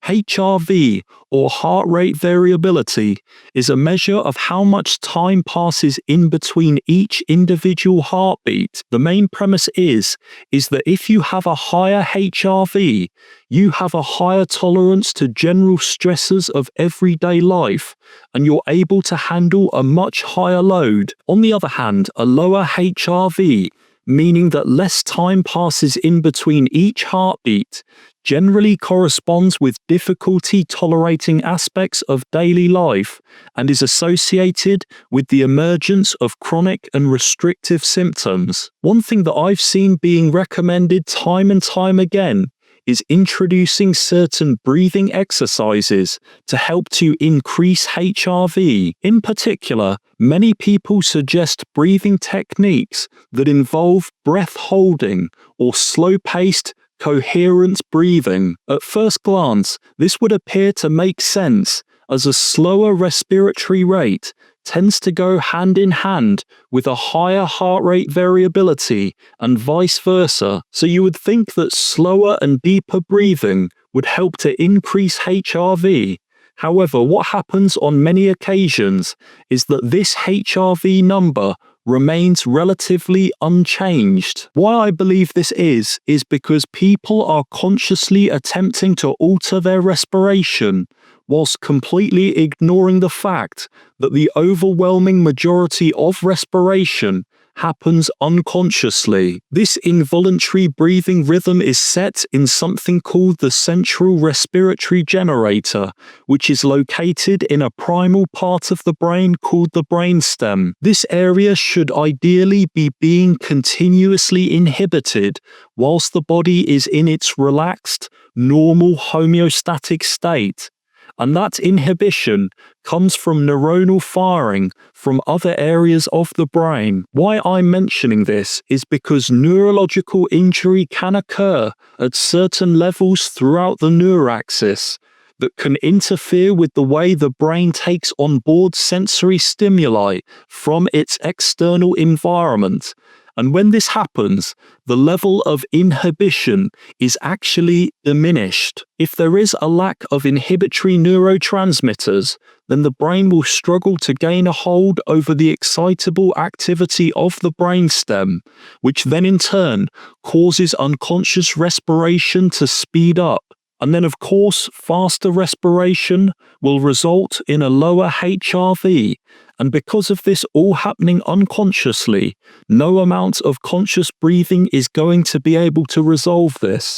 HRV, or heart rate variability, is a measure of how much time passes in between each individual heartbeat. The main premise is that if you have a higher HRV, you have a higher tolerance to general stresses of everyday life, and you're able to handle a much higher load. On the other hand, a lower HRV, meaning that less time passes in between each heartbeat, generally corresponds with difficulty tolerating aspects of daily life and is associated with the emergence of chronic and restrictive symptoms. One thing that I've seen being recommended time and time again is introducing certain breathing exercises to help to increase HRV. In particular, many people suggest breathing techniques that involve breath holding or slow-paced, coherent breathing. At first glance, this would appear to make sense, as a slower respiratory rate tends to go hand in hand with a higher heart rate variability and vice versa. So you would think that slower and deeper breathing would help to increase HRV. However, what happens on many occasions is that this HRV number remains relatively unchanged. Why I believe this is because people are consciously attempting to alter their respiration, whilst completely ignoring the fact that the overwhelming majority of respiration happens unconsciously. This involuntary breathing rhythm is set in something called the central respiratory generator, which is located in a primal part of the brain called the brainstem. This area should ideally be being continuously inhibited whilst the body is in its relaxed, normal homeostatic state. And that inhibition comes from neuronal firing from other areas of the brain. Why I'm mentioning this is because neurological injury can occur at certain levels throughout the neuraxis that can interfere with the way the brain takes on board sensory stimuli from its external environment. And when this happens, the level of inhibition is actually diminished. If there is a lack of inhibitory neurotransmitters, then the brain will struggle to gain a hold over the excitable activity of the brainstem, which then in turn causes unconscious respiration to speed up. And then of course, faster respiration will result in a lower HRV. And because of this all happening unconsciously, no amount of conscious breathing is going to be able to resolve this.